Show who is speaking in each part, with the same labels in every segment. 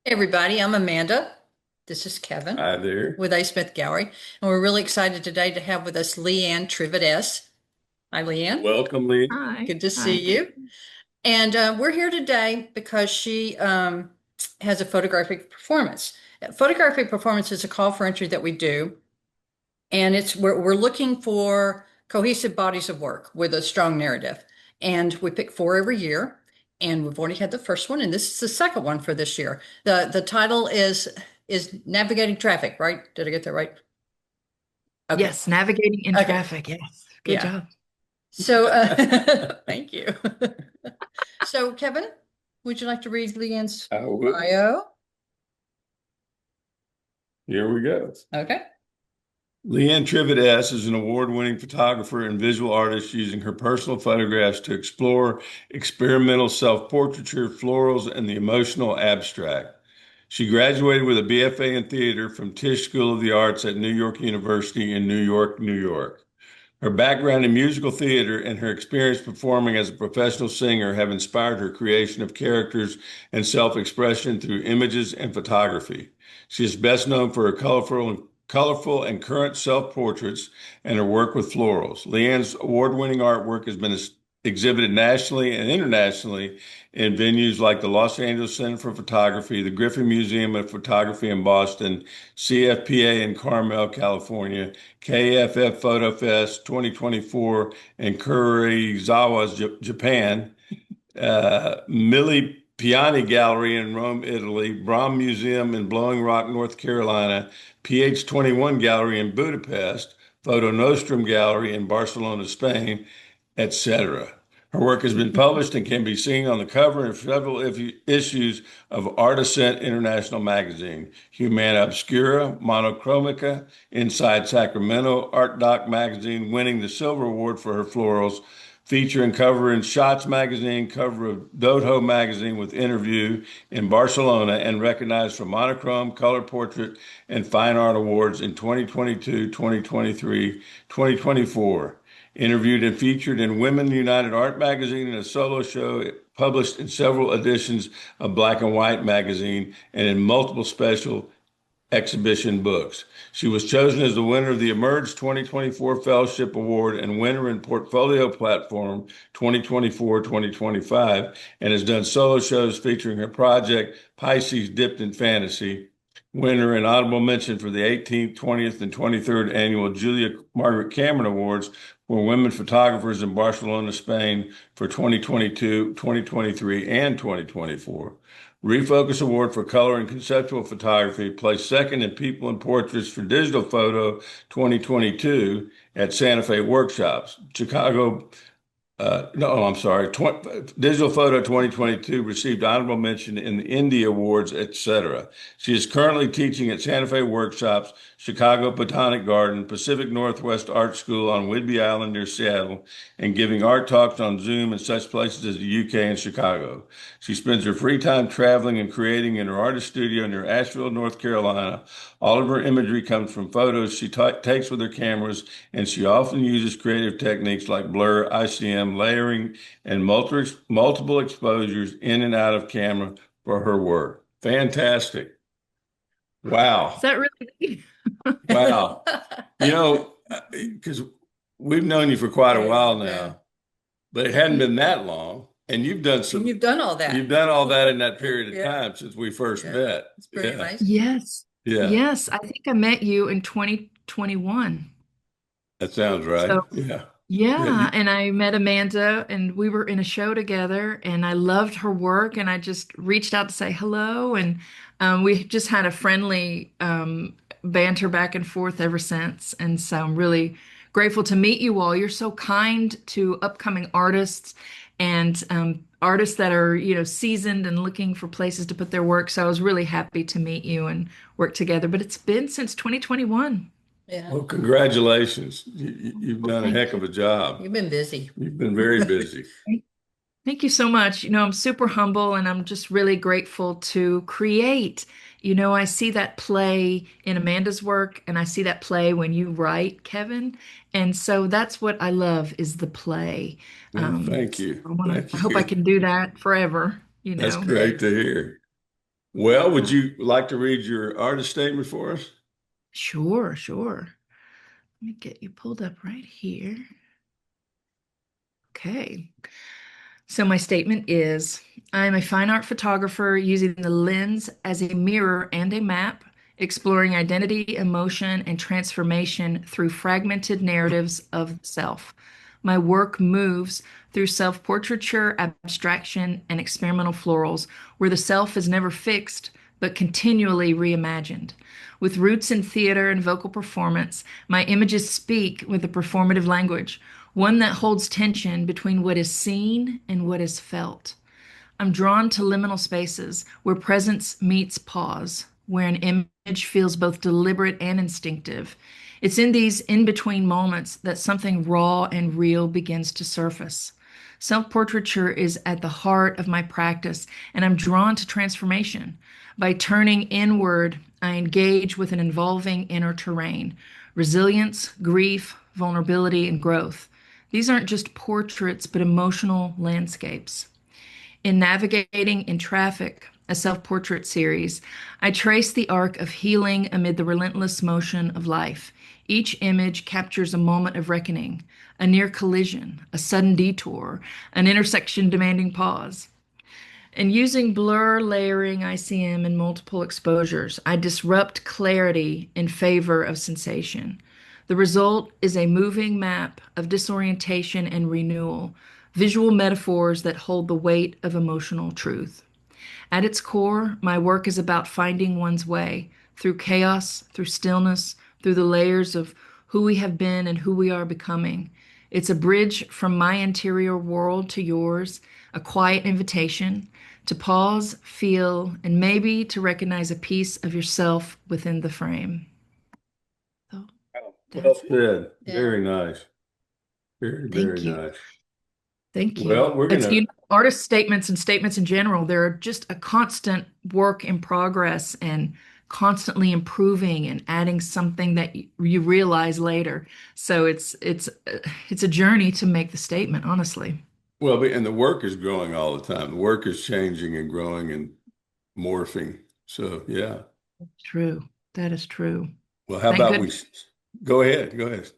Speaker 1: Hey everybody, I'm Amanda. This is Kevin
Speaker 2: Hi there.
Speaker 1: with A. Smith Gallery, and we're really excited today to have with us Leanne Trivett S. Hi, Leanne.
Speaker 2: Welcome, Lee.
Speaker 3: Hi.
Speaker 1: Good to see
Speaker 3: Hi.
Speaker 1: you. And we're here today because she has a photographic performance. Photographic performance is a call for entry that we do, and we're looking for cohesive bodies of work with a strong narrative. And we pick four every year, and we've already had the first one, and this is the second one for this year. The title is Navigating Traffic, right? Did I get that right? Okay.
Speaker 3: Yes, navigating in
Speaker 1: Okay.
Speaker 3: traffic. Yes. Good
Speaker 1: Yeah.
Speaker 3: job.
Speaker 1: So thank you. So Kevin, would you like to read Leanne's
Speaker 2: I will.
Speaker 1: bio?
Speaker 2: Here we go.
Speaker 1: Okay.
Speaker 2: Leanne Trivett S is an award-winning photographer and visual artist using her personal photographs to explore experimental self-portraiture, florals, and the emotional abstract. She graduated with a BFA in theater from Tisch School of the Arts at New York University in New York, New York. Her background in musical theater and her experience performing as a professional singer have inspired her creation of characters and self-expression through images and photography. She is best known for her colorful and current self-portraits and her work with florals. Leanne's award-winning artwork has been exhibited nationally and internationally in venues like the Los Angeles Center for Photography, the Griffin Museum of Photography in Boston, CFPA in Carmel, California, KFF Photo Fest 2024 in Kurizawa, Japan, Millie Piani Gallery in Rome, Italy, Brahm Museum in Blowing Rock, North Carolina, PH21 Gallery in Budapest, Photo Nostrum Gallery in Barcelona, Spain, etc. Her work has been published and can be seen on the cover of several issues of Art Ascent International Magazine, Humana Obscura, Monochromica, Inside Sacramento, Art Doc Magazine, winning the Silver Award for her florals, feature and cover in Shots Magazine, cover of Dodo Magazine with interview in Barcelona, and recognized for Monochrome, Color Portrait, and Fine Art Awards in 2022, 2023, 2024. Interviewed and featured in Women United Art Magazine in a solo show, published in several editions of Black and White Magazine, and in multiple special exhibition books. She was chosen as the winner of the Emerge 2024 Fellowship Award and winner in Portfolio Platform 2024-2025, and has done solo shows featuring her project Pisces Dipped in Fantasy. Winner and honorable mention for the 18th, 20th, and 23rd annual Julia Margaret Cameron Awards for women photographers in Barcelona, Spain for 2022, 2023, and 2024. Refocus Award for Color and Conceptual Photography, placed second in People and Portraits for Digital Photo 2022 at Santa Fe Workshops. Chicago no, I'm sorry. Digital Photo 2022 received honorable mention in the Indie Awards, etc. She is currently teaching at Santa Fe Workshops, Chicago Botanic Garden, Pacific Northwest Art School on Whidbey Island near Seattle, and giving art talks on Zoom in such places as the UK and Chicago. She spends her free time traveling and creating in her artist studio near Asheville, North Carolina. All of her imagery comes from photos she takes with her cameras, and she often uses creative techniques like blur, ICM, layering, and multiple exposures in and out of camera for her work. Fantastic.
Speaker 3: Is
Speaker 2: Wow.
Speaker 3: that really?
Speaker 2: Wow. You know, because we've known you for quite a
Speaker 1: Yeah,
Speaker 2: while
Speaker 1: yeah.
Speaker 2: now, but it hadn't been that long. And
Speaker 1: And you've done all that.
Speaker 2: you've done all that in that period of
Speaker 1: Yeah,
Speaker 2: time since we first
Speaker 1: yeah.
Speaker 2: met.
Speaker 1: It's pretty
Speaker 2: Yeah.
Speaker 1: amazing.
Speaker 3: Yes.
Speaker 2: Yeah.
Speaker 3: Yes. I think I met you in 2021.
Speaker 2: That sounds right.
Speaker 3: So,
Speaker 2: Yeah. Yeah.
Speaker 3: yeah. And I met Amanda and we were in a show together and I loved her work and I just reached out to say hello. And we just had a friendly banter back and forth ever since. And so I'm really grateful to meet you all. You're so kind to upcoming artists and artists that are, seasoned and looking for places to put their work. So I was really happy to meet you and work together. But it's been since 2021.
Speaker 1: Yeah.
Speaker 2: Well, congratulations. You've
Speaker 3: Well,
Speaker 2: done a heck
Speaker 3: thank
Speaker 2: of
Speaker 3: you.
Speaker 2: a job.
Speaker 1: You've been busy.
Speaker 2: You've been very busy.
Speaker 3: Thank you so much. I'm super humble and I'm just really grateful to create. I see that play in Amanda's work and I see that play when you write, Kevin. And so that's what I love is the play.
Speaker 2: Well, thank
Speaker 3: So
Speaker 2: you.
Speaker 3: I
Speaker 2: Thank
Speaker 3: hope I
Speaker 2: you.
Speaker 3: can do that forever,
Speaker 2: That's
Speaker 1: Yeah.
Speaker 2: great to hear. Well, would you like to read your artist statement for us?
Speaker 3: Sure, sure. Let me get you pulled up right here. Okay. So my statement is, I'm a fine art photographer using the lens as a mirror and a map, exploring identity, emotion, and transformation through fragmented narratives of the self. My work moves through self-portraiture, abstraction, and experimental florals, where the self is never fixed, but continually reimagined. With roots in theater and vocal performance, my images speak with a performative language, one that holds tension between what is seen and what is felt. I'm drawn to liminal spaces where presence meets pause, where an image feels both deliberate and instinctive. It's in these in between moments that something raw and real begins to surface. Self portraiture is at the heart of my practice, and I'm drawn to transformation. By turning inward, I engage with an evolving inner terrain, resilience, grief, vulnerability, and growth. These aren't just portraits, but emotional landscapes. In Navigating in Traffic, a self portrait series, I trace the arc of healing amid the relentless motion of life. Each image captures a moment of reckoning, a near collision, a sudden detour, an intersection demanding pause. And using blur, layering, ICM, and multiple exposures, I disrupt clarity in favor of sensation. The result is a moving map of disorientation and renewal, visual metaphors that hold the weight of emotional truth. At its core, my work is about finding one's way through chaos, through stillness, through the layers of who we have been and who we are becoming. It's a bridge from my interior world to yours, a quiet invitation to pause, feel, and maybe to recognize a piece of yourself within the frame. So
Speaker 2: Well
Speaker 3: that's it.
Speaker 2: said.
Speaker 1: Yeah.
Speaker 2: Very nice. Very, very
Speaker 3: Thank you.
Speaker 2: nice.
Speaker 3: Thank you.
Speaker 2: Well, we're
Speaker 3: It's,
Speaker 2: gonna,
Speaker 3: artist statements and statements in general, they're just a constant work in progress and constantly improving and adding something that you realize later. So it's a journey to make the statement, honestly.
Speaker 2: and the work is growing all the time. The work is changing and growing and morphing. So, yeah.
Speaker 3: True. That is true.
Speaker 2: Well, how
Speaker 3: Thank
Speaker 2: about
Speaker 3: goodness.
Speaker 2: go ahead, go ahead.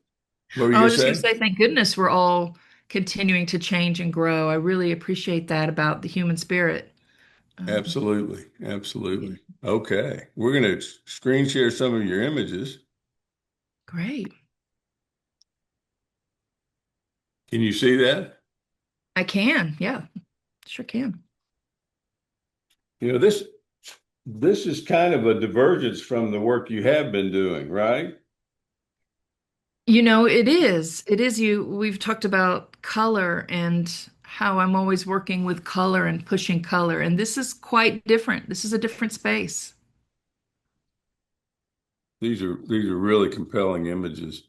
Speaker 2: What were you
Speaker 3: I
Speaker 2: gonna
Speaker 3: was just going to
Speaker 2: say?
Speaker 3: say, thank goodness we're all continuing to change and grow. I really appreciate that about the human spirit. Um,
Speaker 2: Absolutely.
Speaker 3: yeah.
Speaker 2: Absolutely. Okay. We're gonna screen share some of your images.
Speaker 3: Great.
Speaker 2: Can you see that?
Speaker 3: I can. Yeah, sure can.
Speaker 2: You know, this is kind of a divergence from the work you have been doing, right?
Speaker 3: It is. It is you. We've talked about color and how I'm always working with color and pushing color. And this is quite different. This is a different space.
Speaker 2: These are really compelling images.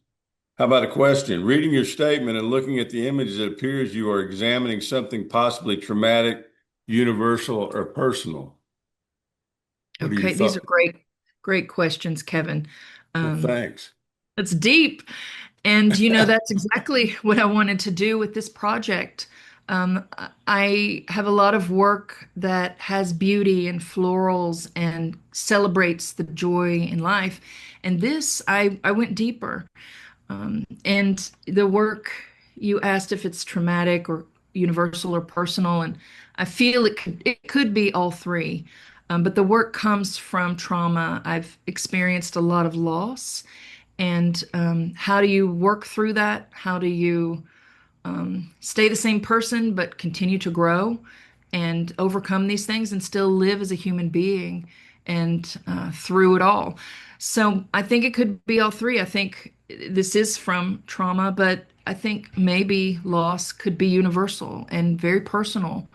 Speaker 2: How about a question? Reading your statement and looking at the images, it appears you are examining something possibly traumatic, universal, or personal. What are your
Speaker 3: Okay, these are
Speaker 2: thoughts?
Speaker 3: great, great questions, Kevin.
Speaker 2: Well,
Speaker 3: Um,
Speaker 2: thanks.
Speaker 3: it's deep. And that's exactly what I wanted to do with this project. I have a lot of work that has beauty and florals and celebrates the joy in life. And this, I went deeper. And the work, you asked if it's traumatic or universal or personal, and I feel it could be all three. But the work comes from trauma. I've experienced a lot of loss, and how do you work through that? How do you stay the same person but continue to grow and overcome these things and still live as a human being and through it all. So I think it could be all three. I think this is from trauma, but I think maybe loss could be universal and very personal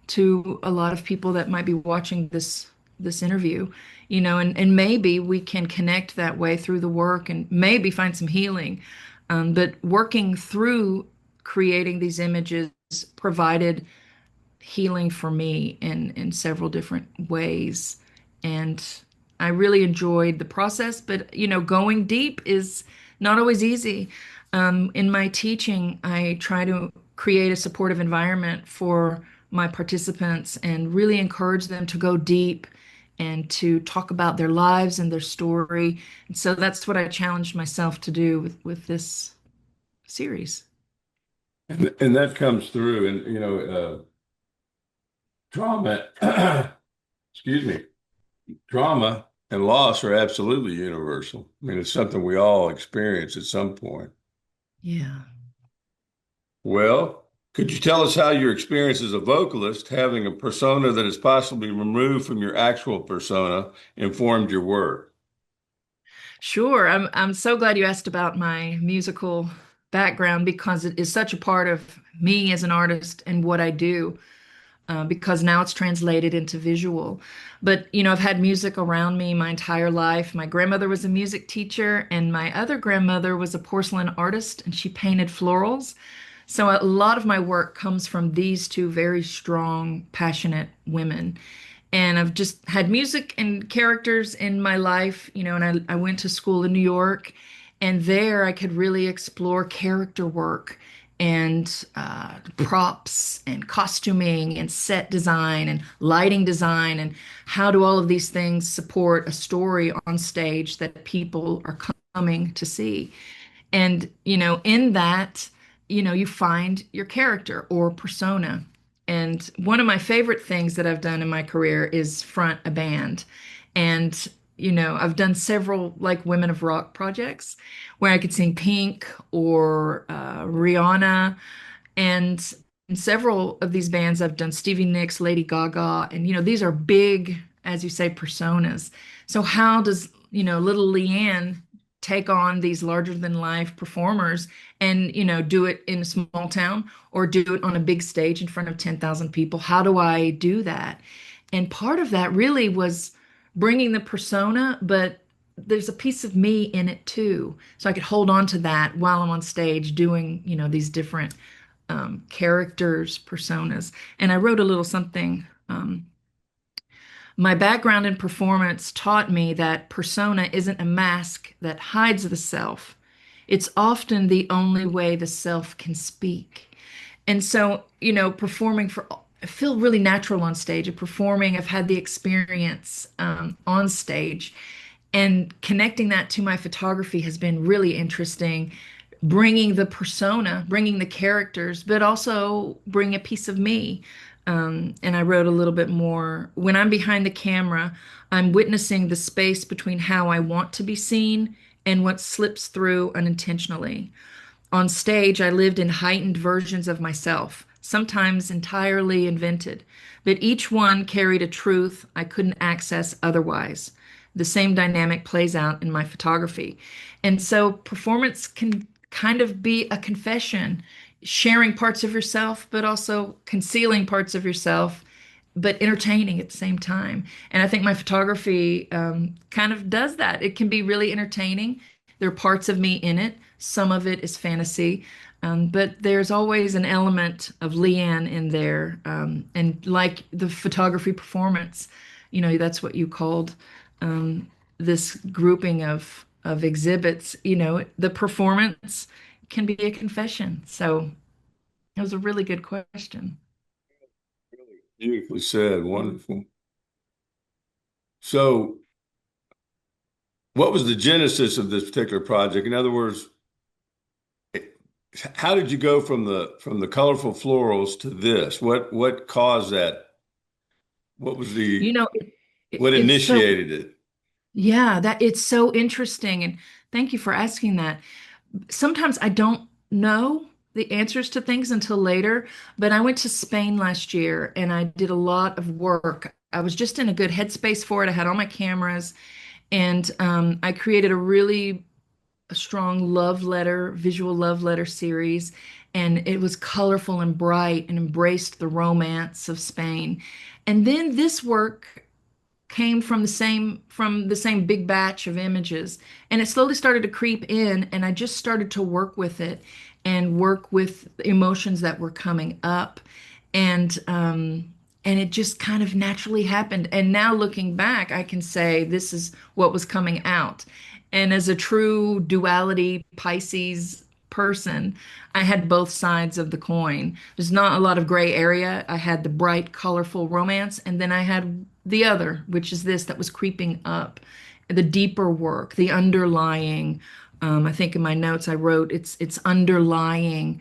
Speaker 3: to a lot of people that might be watching this interview, and maybe we can connect that way through the work and maybe find some healing. But working through creating these images provided healing for me in several different ways. And I really enjoyed the process, but going deep is not always easy. In my teaching, I try to create a supportive environment for my participants and really encourage them to go deep and to talk about their lives and their story. And so that's what I challenged myself to do with this series.
Speaker 2: And that comes through, and trauma, excuse me, trauma and loss are absolutely universal. I mean, it's something we all experience at some point.
Speaker 3: Yeah.
Speaker 2: Well, could you tell us how your experience as a vocalist, having a persona that is possibly removed from your actual persona, informed your work?
Speaker 3: Sure. I'm so glad you asked about my musical background because it is such a part of me as an artist and what I do. Because now it's translated into visual. But, I've had music around me my entire life. My grandmother was a music teacher, and my other grandmother was a porcelain artist, and she painted florals. So a lot of my work comes from these two very strong, passionate women. And I've just had music and characters in my life, and I went to school in New York, and there I could really explore character work and props and costuming and set design and lighting design and how do all of these things support a story on stage that people are coming to see. And, in that, you find your character or persona. And one of my favorite things that I've done in my career is front a band. And, I've done several like Women of Rock projects where I could sing Pink or Rihanna. And in several of these bands, I've done Stevie Nicks, Lady Gaga, and these are big, as you say, personas. So how does, little Leanne take on these larger than life performers and, do it in a small town or do it on a big stage in front of 10,000 people? How do I do that? And part of that really was bringing the persona, but there's a piece of me in it too. So I could hold on to that while I'm on stage doing, these different characters, personas. And I wrote a little something. My background in performance taught me that persona isn't a mask that hides the self. It's often the only way the self can speak. And so, performing I feel really natural on stage. And performing, I've had the experience on stage. And connecting that to my photography has been really interesting, bringing the persona, bringing the characters, but also bring a piece of me. And I wrote a little bit more. When I'm behind the camera, I'm witnessing the space between how I want to be seen and what slips through unintentionally. On stage, I lived in heightened versions of myself, sometimes entirely invented, but each one carried a truth I couldn't access otherwise. The same dynamic plays out in my photography. And so performance can kind of be a confession, sharing parts of yourself, but also concealing parts of yourself, but entertaining at the same time. And I think my photography kind of does that. It can be really entertaining. There are parts of me in it. Some of it is fantasy, but there's always an element of Leanne in there. And like the photography performance, that's what you called this grouping of exhibits. The performance can be a confession. So it was a really good question.
Speaker 2: Beautifully said. Wonderful. So, what was the genesis of this particular project? In other words, how did you go from the colorful florals to this? What caused that? What was
Speaker 3: You
Speaker 2: the
Speaker 3: know,
Speaker 2: what
Speaker 3: it's so,
Speaker 2: initiated it?
Speaker 3: yeah, that it's so interesting. And thank you for asking that. Sometimes I don't know the answers to things until later, but I went to Spain last year and I did a lot of work. I was just in a good headspace for it. I had all my cameras and I created a strong love letter, visual love letter series. And it was colorful and bright and embraced the romance of Spain. And then this work came from the same big batch of images, and it slowly started to creep in, and I just started to work with it and work with the emotions that were coming up, and it just kind of naturally happened. And now looking back, I can say this is what was coming out. And as a true duality Pisces person, I had both sides of the coin. There's not a lot of gray area. I had the bright, colorful romance, and then I had the other, which is this that was creeping up, the deeper work, the underlying. I think in my notes I wrote it's underlying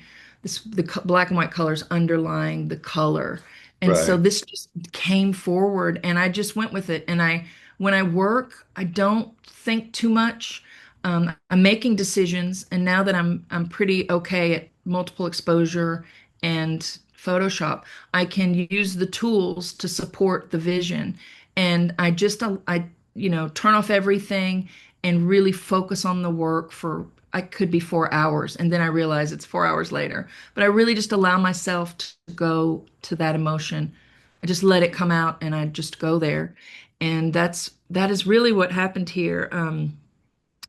Speaker 3: black and white colors underlying the color. And so
Speaker 2: Right.
Speaker 3: this just came forward and I just went with it. And when I work, I don't think too much. I'm making decisions, and now that I'm pretty okay at multiple exposure and Photoshop, I can use the tools to support the vision. And turn off everything and really focus on the work for, I could be 4 hours, and then I realize it's 4 hours later. But I really just allow myself to go to that emotion. I just let it come out and I just go there. And that is really what happened here.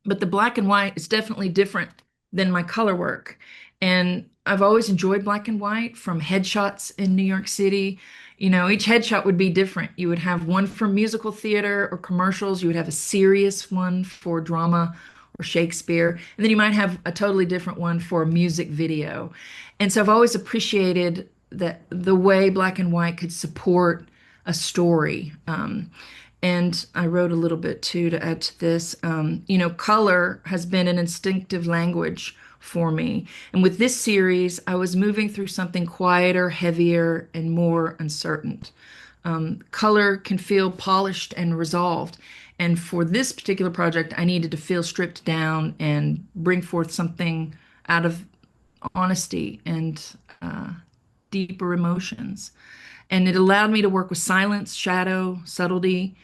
Speaker 3: But the black and white is definitely different than my color work. And I've always enjoyed black and white from headshots in New York City. Each headshot would be different. You would have one for musical theater or commercials, you would have a serious one for drama or Shakespeare, and then you might have a totally different one for a music video. And so I've always appreciated that the way black and white could support a story. And I wrote a little bit too to add to this. Color has been an instinctive language for me. And with this series, I was moving through something quieter, heavier, and more uncertain. Color can feel polished and resolved. And for this particular project, I needed to feel stripped down and bring forth something out of honesty and uh, deeper emotions. And it allowed me to work with silence, shadow, subtlety,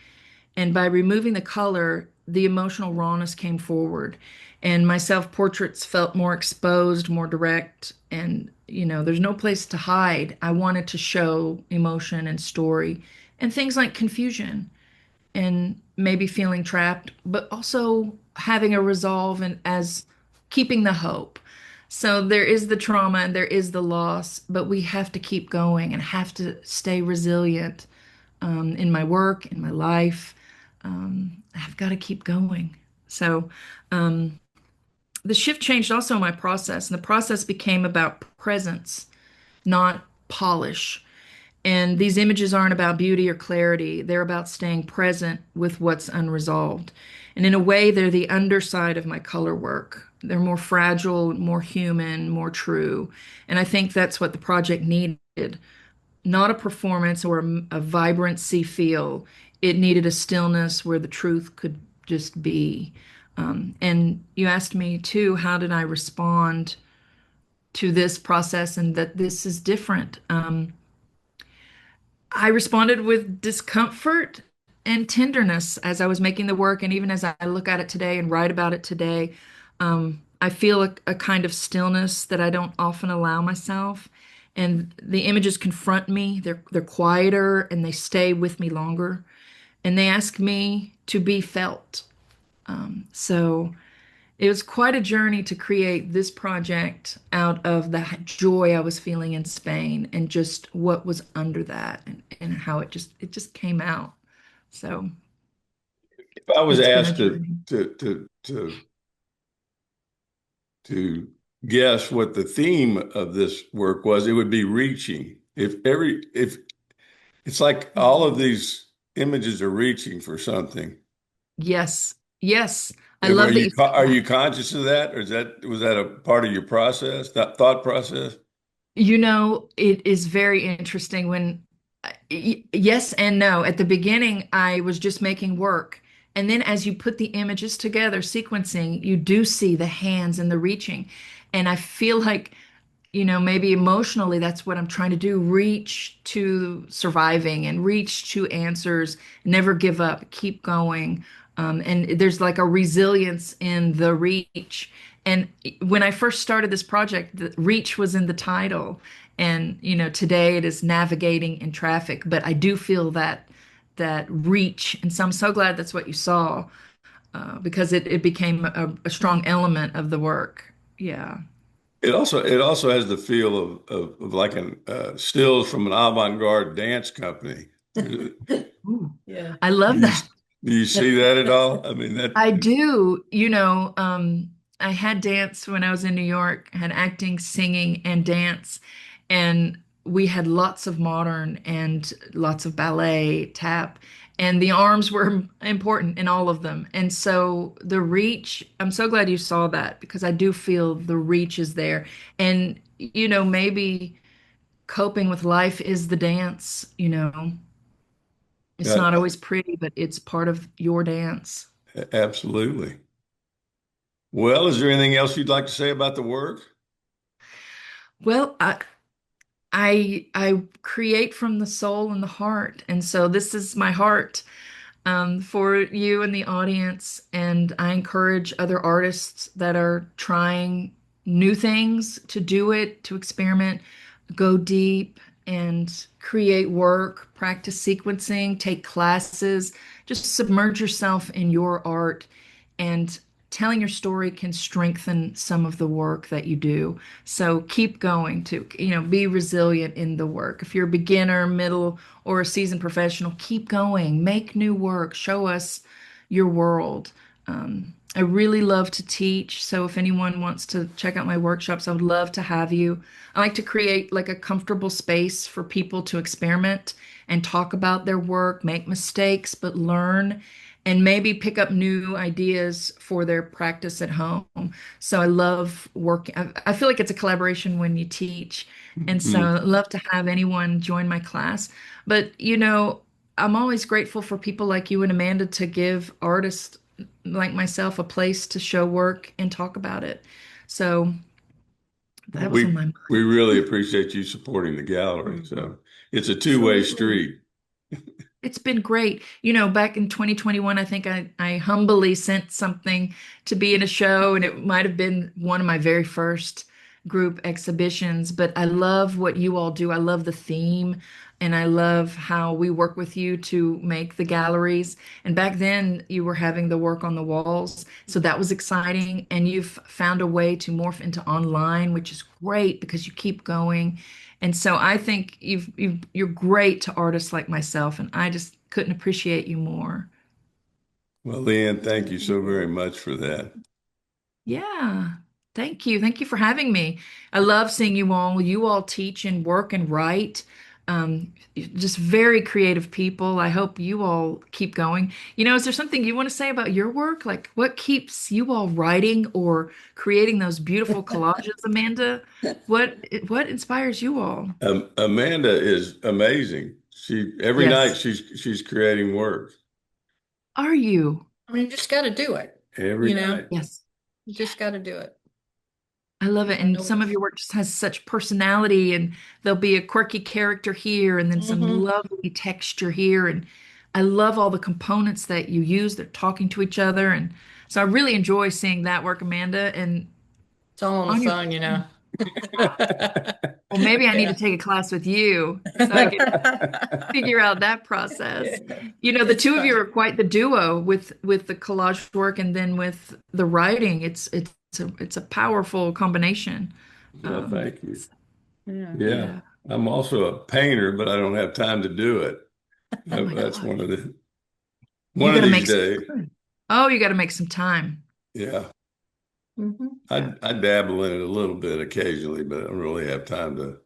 Speaker 3: and by removing the color, the emotional rawness came forward. And my self-portraits felt more exposed, more direct. And, there's no place to hide. I wanted to show emotion and story and things like confusion and maybe feeling trapped, but also having a resolve and as keeping the hope. So there is the trauma and there is the loss, but we have to keep going and have to stay resilient in my work, in my life. I've got to keep going. So the shift changed also my process, and the process became about presence, not polish. And these images aren't about beauty or clarity, they're about staying present with what's unresolved. And in a way, they're the underside of my color work. They're more fragile, more human, more true. And I think that's what the project needed, not a performance or a vibrancy feel. It needed a stillness where the truth could just be. And you asked me too, how did I respond to this process and that this is different? I responded with discomfort and tenderness as I was making the work, and even as I look at it today and write about it today, I feel a kind of stillness that I don't often allow myself. And the images confront me. They're quieter and they stay with me longer. And they ask me to be felt. So it was quite a journey to create this project out of the joy I was feeling in Spain and just what was under that and how it just came out. So
Speaker 2: If I was
Speaker 3: it's been a
Speaker 2: asked
Speaker 3: journey.
Speaker 2: to guess what the theme of this work was, it would be reaching. If it's like all of these images are reaching for something.
Speaker 3: Yes. Yes. I
Speaker 2: Are
Speaker 3: love that
Speaker 2: you
Speaker 3: you said that.
Speaker 2: conscious of that, or was that a part of your process, that thought process?
Speaker 3: It is very interesting when, yes and no. At the beginning, I was just making work. And then as you put the images together, sequencing, you do see the hands and the reaching. And I feel like, maybe emotionally, that's what I'm trying to do, reach to surviving and reach to answers, never give up, keep going. And there's like a resilience in the reach. And when I first started this project, the reach was in the title. And, today it is navigating in traffic, but I do feel that reach. And so I'm so glad that's what you saw, because it became a strong element of the work. Yeah.
Speaker 2: It also has the feel of like an stills from an avant-garde dance company. Do
Speaker 3: Ooh. Yeah. I love
Speaker 2: you
Speaker 3: that.
Speaker 2: do you see that at all? I mean that
Speaker 3: I do. I had dance when I was in New York, I had acting, singing, and dance. And we had lots of modern and lots of ballet, tap. and the arms were important in all of them. And so the reach, I'm so glad you saw that because I do feel the reach is there. And, maybe coping with life is the dance, It's
Speaker 2: Uh,
Speaker 3: not always pretty, but it's part of your dance.
Speaker 2: Absolutely. Well, is there anything else you'd like to say about the work?
Speaker 3: Well, I create from the soul and the heart, and so this is my heart for you and the audience. And I encourage other artists that are trying new things to do it, to experiment, go deep and create work, practice sequencing, take classes, just submerge yourself in your art. And telling your story can strengthen some of the work that you do. So keep going to, be resilient in the work. If you're a beginner, middle, or a seasoned professional, keep going, make new work, show us your world. I really love to teach. So if anyone wants to check out my workshops, I would love to have you. I like to create like a comfortable space for people to experiment and talk about their work, make mistakes, but learn and maybe pick up new ideas for their practice at home. So I love working. I feel like it's a collaboration when you teach. And so
Speaker 2: Mm.
Speaker 3: I love to have anyone join my class. But, I'm always grateful for people like you and Amanda to give artists like myself a place to show work and talk about it. So
Speaker 2: Well,
Speaker 3: that was on my mind.
Speaker 2: we really appreciate you supporting the gallery.
Speaker 1: Mhm.
Speaker 2: So it's a two-way
Speaker 3: Absolutely.
Speaker 2: street.
Speaker 3: It's been great. Back in 2021, I think I humbly sent something to be in a show, and it might have been one of my very first group exhibitions. But I love what you all do. I love the theme, and I love how we work with you to make the galleries. And back then, you were having the work on the walls. So that was exciting. And you've found a way to morph into online, which is great because you keep going. And so I think you're great to artists like myself, and I just couldn't appreciate you more.
Speaker 2: Well, Leanne, thank you
Speaker 1: Thank
Speaker 2: so very
Speaker 1: you.
Speaker 2: much for that.
Speaker 3: Yeah. Thank you. Thank you for having me. I love seeing you all. You all teach and work and write. Just very creative people. I hope you all keep going. Is there something you want to say about your work? Like what keeps you all writing or creating those beautiful collages, Amanda? What inspires you all?
Speaker 2: Amanda is amazing. Every night
Speaker 3: Yes.
Speaker 2: she's creating work
Speaker 3: Are you?
Speaker 1: I mean, you just got to do it.
Speaker 2: every
Speaker 1: You know,
Speaker 2: night.
Speaker 3: Yes.
Speaker 1: you just got to do it.
Speaker 3: I love it.
Speaker 1: I
Speaker 3: And
Speaker 1: know
Speaker 3: some of
Speaker 1: it's.
Speaker 3: your work just has such personality, and there'll be a quirky character here and then some
Speaker 1: Hmm.
Speaker 3: lovely texture here. And I love all the components that you use. They're talking to each other. And so I really enjoy seeing that work, Amanda. And
Speaker 1: It's all on the
Speaker 3: on your,
Speaker 1: phone, you know.
Speaker 3: well, maybe I need to
Speaker 1: Yeah.
Speaker 3: take a class with you so I can figure out that process. The
Speaker 1: It's
Speaker 3: two of you
Speaker 1: fun.
Speaker 3: are quite the duo with the collage work and then with the writing. It's a powerful combination.
Speaker 2: Well,
Speaker 3: Um,
Speaker 2: thank you.
Speaker 1: Yeah.
Speaker 2: Yeah,
Speaker 3: yeah.
Speaker 2: I'm also a painter, but I don't have time to do it.
Speaker 3: Oh my
Speaker 2: That's
Speaker 3: God. You
Speaker 2: one
Speaker 3: got
Speaker 2: of
Speaker 3: to
Speaker 2: these
Speaker 3: make some
Speaker 2: days.
Speaker 3: time. Oh, you got to make some time.
Speaker 2: Yeah,
Speaker 1: Yeah.
Speaker 2: I dabble in it a little bit occasionally, but I don't really have time to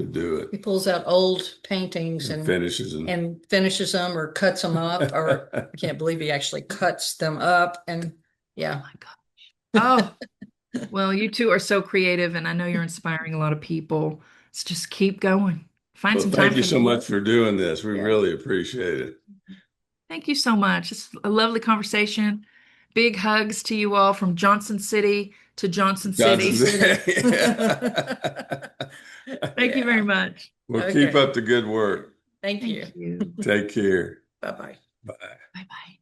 Speaker 2: do
Speaker 1: He
Speaker 2: it.
Speaker 1: pulls out old paintings
Speaker 2: And
Speaker 1: and
Speaker 2: finishes and
Speaker 1: finishes them or cuts them up, or I can't believe he actually cuts them up. And
Speaker 3: Oh
Speaker 1: yeah.
Speaker 3: my God. Oh, well, you two are so creative, and I know you're inspiring a lot of people. So just keep going. Find
Speaker 2: well,
Speaker 3: some time
Speaker 2: thank you
Speaker 3: for
Speaker 2: so
Speaker 3: the
Speaker 2: much
Speaker 3: work.
Speaker 2: for doing this. We
Speaker 1: Yeah.
Speaker 2: really appreciate it.
Speaker 3: Thank you so much. It's a lovely conversation. Big hugs to you all from Johnson City to Johnson
Speaker 1: Johnson
Speaker 3: City.
Speaker 2: Johnson's.
Speaker 1: City.
Speaker 3: Thank you very
Speaker 1: Yeah.
Speaker 3: much.
Speaker 2: Well, keep
Speaker 1: Okay.
Speaker 2: up the good work.
Speaker 1: Thank you.
Speaker 3: Thank you.
Speaker 2: Take care.
Speaker 1: Bye bye.
Speaker 2: Bye.
Speaker 3: Bye bye.